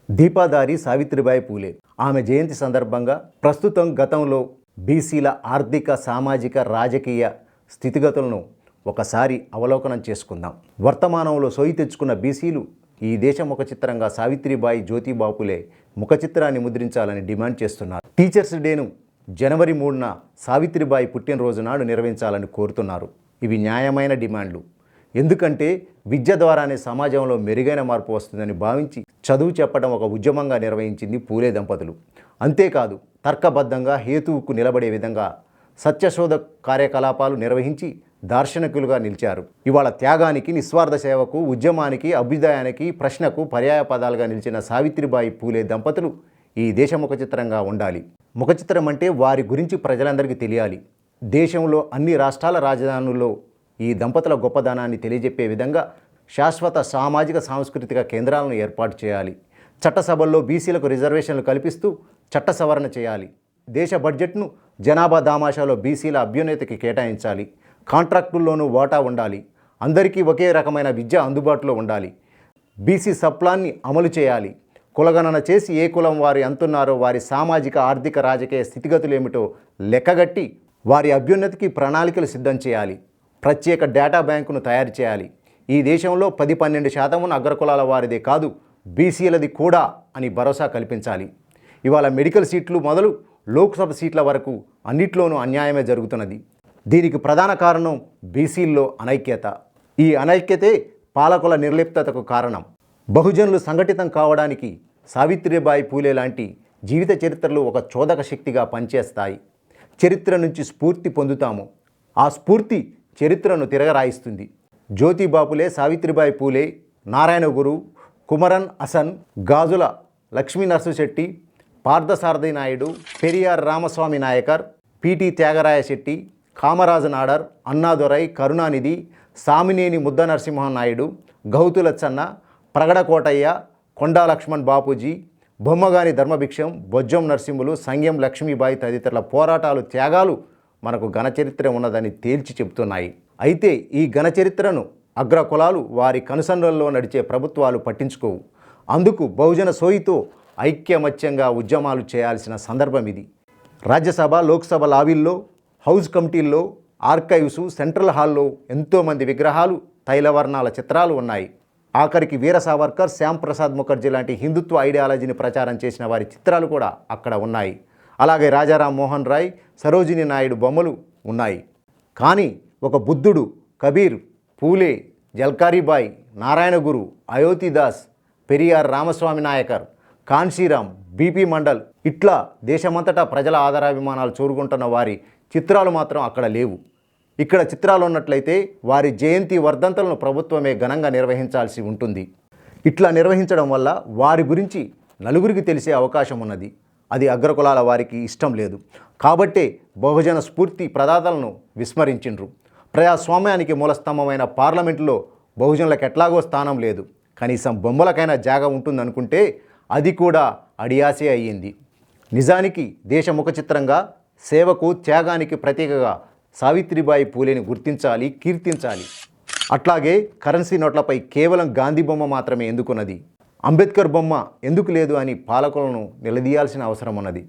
దీపాదారి సావిత్రిబాయి పూలే. ఆమె జయంతి సందర్భంగా ప్రస్తుతం గతంలో బీసీల ఆర్థిక, సామాజిక, రాజకీయ స్థితిగతులను ఒకసారి అవలోకనం చేసుకుందాం. వర్తమానంలో సోయి తెచ్చుకున్న బీసీలు ఈ దేశ ముఖ చిత్రంగా సావిత్రిబాయి జ్యోతిబా పూలే ముఖ చిత్రాన్ని ముద్రించాలని డిమాండ్ చేస్తున్నారు. టీచర్స్ డేను జనవరి 3న సావిత్రిబాయి పుట్టినరోజు నాడు నిర్వహించాలని కోరుతున్నారు. ఇవి న్యాయమైన డిమాండ్లు. ఎందుకంటే విద్య ద్వారానే సమాజంలో మెరుగైన మార్పు వస్తుందని భావించి చదువు చెప్పడం ఒక ఉద్యమంగా నిర్వహించింది పూలే దంపతులు. అంతేకాదు తర్కబద్ధంగా హేతువుకు నిలబడే విధంగా సత్యశోధ కార్యకలాపాలు నిర్వహించి దార్శనికులుగా నిలిచారు. ఇవాళ త్యాగానికి, నిస్వార్థ సేవకు, ఉద్యమానికి, అభ్యుదయానికి, ప్రశ్నకు పర్యాయ పదాలుగా నిలిచిన సావిత్రిబాయి పూలే దంపతులు ఈ దేశ ముఖ చిత్రంగా ఉండాలి. ముఖ చిత్రం అంటే వారి గురించి ప్రజలందరికీ తెలియాలి. దేశంలో అన్ని రాష్ట్రాల రాజధానుల్లో ఈ దంపతుల గొప్పదనాన్ని తెలియజెప్పే విధంగా శాశ్వత సామాజిక సాంస్కృతిక కేంద్రాలను ఏర్పాటు చేయాలి. చట్టసభల్లో బీసీలకు రిజర్వేషన్లు కల్పిస్తూ చట్ట సవరణ చేయాలి. దేశ బడ్జెట్ను జనాభా దామాషాలో బీసీల అభ్యున్నతికి కేటాయించాలి. కాంట్రాక్టుల్లోనూ వాటా ఉండాలి. అందరికీ ఒకే రకమైన విద్య అందుబాటులో ఉండాలి. బీసీ సప్లాన్ని అమలు చేయాలి. కులగణన చేసి ఏ కులం వారు ఎంతున్నారో వారి సామాజిక, ఆర్థిక, రాజకీయ స్థితిగతులు ఏమిటో లెక్కగట్టి వారి అభ్యున్నతికి ప్రణాళికలు సిద్ధం చేయాలి. ప్రత్యేక డేటా బ్యాంకును తయారు చేయాలి. ఈ దేశంలో 10-12% అగ్రకులాల వారిదే కాదు, బీసీలది కూడా అని భరోసా కల్పించాలి. ఇవాళ మెడికల్ సీట్లు మొదలు లోక్సభ సీట్ల వరకు అన్నిట్లోనూ అన్యాయమే జరుగుతున్నది. దీనికి ప్రధాన కారణం బీసీల్లో అనైక్యత. ఈ అనైక్యతే పాలకుల నిర్లిప్తతకు కారణం. బహుజనులు సంఘటితం కావడానికి సావిత్రిబాయి పూలే లాంటి జీవిత చరిత్రలు ఒక చోదక శక్తిగా పనిచేస్తాయి. చరిత్ర నుంచి స్ఫూర్తి పొందుతాము. ఆ స్ఫూర్తి చరిత్రను తిరగరాయిస్తుంది. జ్యోతిబా పూలే, సావిత్రిబాయి పూలే, నారాయణ గురు, కుమరన్ హసన్, గాజుల లక్ష్మీ నరసింహశెట్టి, పార్థసారథి నాయుడు, పెరియార్ రామస్వామి నాయకర్, పిటి త్యాగరాయ శెట్టి, కామరాజ నాడర్, అన్నాదొరై, కరుణానిధి, సామినేని ముద్ద నరసింహన్ నాయుడు, గౌతులచ్చన్న, ప్రగడకోటయ్య, కొండా లక్ష్మణ్ బాపూజీ, బొమ్మగాని ధర్మభిక్షం, బొజ్జం నరసింహులు, సంగెం లక్ష్మీబాయి తదితరుల పోరాటాలు, త్యాగాలు మనకు ఘనచరిత్ర ఉన్నదని తేల్చి చెబుతున్నాయి. అయితే ఈ ఘనచరిత్రను అగ్ర కులాలు, వారి కనుసన్నల్లో నడిచే ప్రభుత్వాలు పట్టించుకోవు. అందుకు బహుజన సోయితో ఐక్యమత్యంగా ఉద్యమాలు చేయాల్సిన సందర్భం ఇది. రాజ్యసభ, లోక్సభ లాబీల్లో, హౌస్ కమిటీల్లో, ఆర్కైవ్స్, సెంట్రల్ హాల్లో ఎంతోమంది విగ్రహాలు, తైలవర్ణాల చిత్రాలు ఉన్నాయి. ఆఖరికి వీర సావర్కర్, శ్యామ్ ప్రసాద్ ముఖర్జీ లాంటి హిందుత్వ ఐడియాలజీని ప్రచారం చేసిన వారి చిత్రాలు కూడా అక్కడ ఉన్నాయి. అలాగే రాజారాం మోహన్ రాయ్, సరోజిని నాయుడు బొమ్మలు ఉన్నాయి. కానీ ఒక బుద్ధుడు, కబీర్, పూలే, జల్కారీబాయి, నారాయణ గురు, అయోతిదాస్, పెరియార్ రామస్వామి నాయకర్, కాన్షీరాం, బీపీ మండల్ ఇట్లా దేశమంతటా ప్రజల ఆదరాభిమానాలు చూరుకుంటున్న వారి చిత్రాలు మాత్రం అక్కడ లేవు. ఇక్కడ చిత్రాలు ఉన్నట్లయితే వారి జయంతి వర్ధంతులను ప్రభుత్వమే ఘనంగా నిర్వహించాల్సి ఉంటుంది. ఇట్లా నిర్వహించడం వల్ల వారి గురించి నలుగురికి తెలిసే అవకాశం ఉన్నది. అది అగ్రకులాల వారికి ఇష్టం లేదు. కాబట్టే బహుజన స్ఫూర్తి ప్రదాతలను విస్మరించిండ్రు. ప్రజాస్వామ్యానికి మూలస్తంభమైన పార్లమెంటులో బహుజనులకు ఎట్లాగో స్థానం లేదు. కనీసం బొమ్మలకైనా జాగా ఉంటుందనుకుంటే అది కూడా అడియాసే అయ్యింది. నిజానికి దేశ ముఖ చిత్రంగా, సేవకు, త్యాగానికి ప్రతీకగా సావిత్రిబాయి పూలేని గుర్తించాలి, కీర్తించాలి. అట్లాగే కరెన్సీ నోట్లపై కేవలం గాంధీ బొమ్మ మాత్రమే ఎందుకున్నది, అంబేద్కర్ బొమ్మ ఎందుకు లేదు అని పాలకులను నిలదీయాల్సిన అవసరం ఉన్నది.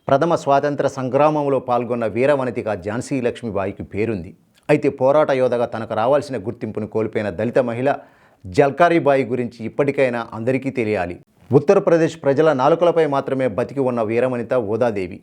ప్రథమ స్వాతంత్ర సంగ్రామంలో పాల్గొన్న వీరవనితిగా ఝాన్సీ లక్ష్మీబాయికి పేరుంది. అయితే పోరాట యోధగా తనకు రావాల్సిన గుర్తింపును కోల్పోయిన దళిత మహిళ జల్కారీబాయి గురించి ఇప్పటికైనా అందరికీ తెలియాలి. ఉత్తరప్రదేశ్ ప్రజల నాలుకలపై మాత్రమే బతికి ఉన్న వీరవనిత ఓదాదేవి.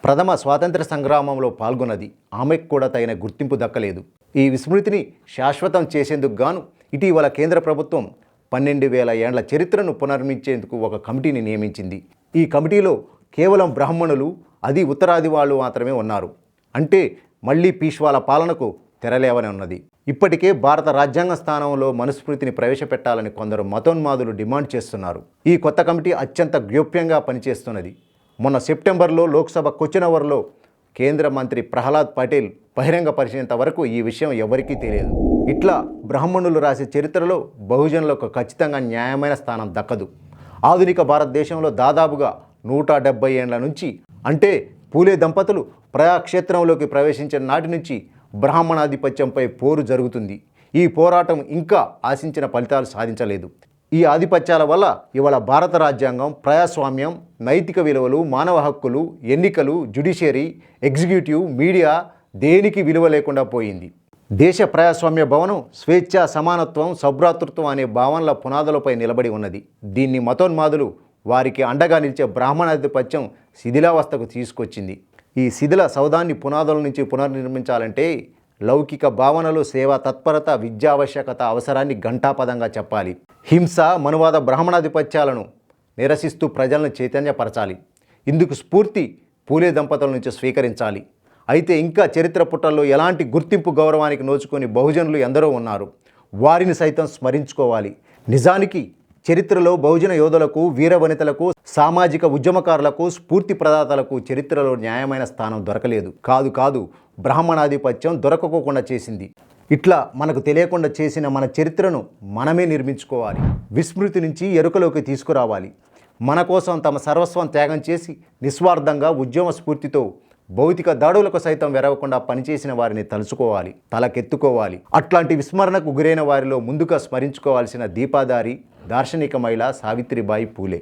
ప్రథమ స్వాతంత్ర సంగ్రామంలో పాల్గొన్నది. ఆమెకు కూడా తగిన గుర్తింపు దక్కలేదు. ఈ విస్మృతిని శాశ్వతం చేసేందుకు గాను ఇటీవల కేంద్ర ప్రభుత్వం 12,000 ఏండ్ల చరిత్రను పునర్మించేందుకు ఒక కమిటీని నియమించింది. ఈ కమిటీలో కేవలం బ్రాహ్మణులు, అది ఉత్తరాది వాళ్ళు మాత్రమే ఉన్నారు. అంటే మళ్ళీ పీష్వాల పాలనకు తెరలేవని ఉన్నది. ఇప్పటికే భారత రాజ్యాంగ స్థానంలో మనుస్మృతిని ప్రవేశపెట్టాలని కొందరు మతోన్మాదులు డిమాండ్ చేస్తున్నారు. ఈ కొత్త కమిటీ అత్యంత గోప్యంగా పనిచేస్తున్నది. మొన్న సెప్టెంబర్లో లోక్సభ క్వశ్చన్ అవర్లో కేంద్ర మంత్రి ప్రహ్లాద్ పటేల్ బహిరంగపరిచినంత వరకు ఈ విషయం ఎవరికీ తెలియదు. ఇట్లా బ్రాహ్మణులు రాసే చరిత్రలో బహుజనులకు ఖచ్చితంగా న్యాయమైన స్థానం దక్కదు. ఆధునిక భారతదేశంలో దాదాపుగా 170 ఏండ్ల నుంచి, అంటే పూలే దంపతులు ప్రజాక్షేత్రంలోకి ప్రవేశించిన నాటి నుంచి బ్రాహ్మణాధిపత్యంపై పోరు జరుగుతుంది. ఈ పోరాటం ఇంకా ఆశించిన ఫలితాలు సాధించలేదు. ఈ ఆధిపత్యాల వల్ల ఇవాళ భారత రాజ్యాంగం, ప్రజాస్వామ్యం, నైతిక విలువలు, మానవ హక్కులు, ఎన్నికలు, జ్యుడిషియరీ, ఎగ్జిక్యూటివ్, మీడియా దేనికి విలువ లేకుండా పోయింది. దేశ ప్రజాస్వామ్య భవనం స్వేచ్ఛ, సమానత్వం, సౌభ్రాతృత్వం అనే భావనల పునాదులపై నిలబడి ఉన్నది. దీన్ని మతోన్మాదులు వారికి అండగా నిలిచే బ్రాహ్మణాధిపత్యం శిథిలావస్థకు తీసుకొచ్చింది. ఈ శిథిల సౌధాన్ని పునాదుల నుంచి పునర్నిర్మించాలంటే లౌకిక భావనలు, సేవా తత్పరత, విద్యావశ్యకత అవసరాన్ని ఘంటాపదంగా చెప్పాలి. హింస, మనువాద బ్రాహ్మణాధిపత్యాలను నిరసిస్తూ ప్రజలను చైతన్యపరచాలి. ఇందుకు స్ఫూర్తి పూలే దంపతుల నుంచి స్వీకరించాలి. అయితే ఇంకా చరిత్ర పుటల్లో ఎలాంటి గుర్తింపు, గౌరవానికి నోచుకొని బహుజనులు ఎందరో ఉన్నారు. వారిని సైతం స్మరించుకోవాలి. నిజానికి చరిత్రలో బహుజన యోధులకు, వీర వనితలకు, సామాజిక ఉద్యమకారులకు, స్ఫూర్తి ప్రదాతలకు చరిత్రలో న్యాయమైన స్థానం దొరకలేదు. కాదు బ్రాహ్మణాధిపత్యం దొరకకోకుండా చేసింది. ఇట్లా మనకు తెలియకుండా చేసిన మన చరిత్రను మనమే నిర్మించుకోవాలి. విస్మృతి నుంచి ఎరుకలోకి తీసుకురావాలి. మన కోసం తమ సర్వస్వం త్యాగం చేసి నిస్వార్థంగా ఉద్యమ స్ఫూర్తితో భౌతిక దాడులకు సైతం వెరవకుండా పనిచేసిన వారిని తలుచుకోవాలి, తలకెత్తుకోవాలి. అట్లాంటి విస్మరణకు గురైన వారిలో ముందుగా స్మరించుకోవాల్సిన దీపాదారి, దార్శనిక మహిళ సావిత్రిబాయి పూలే.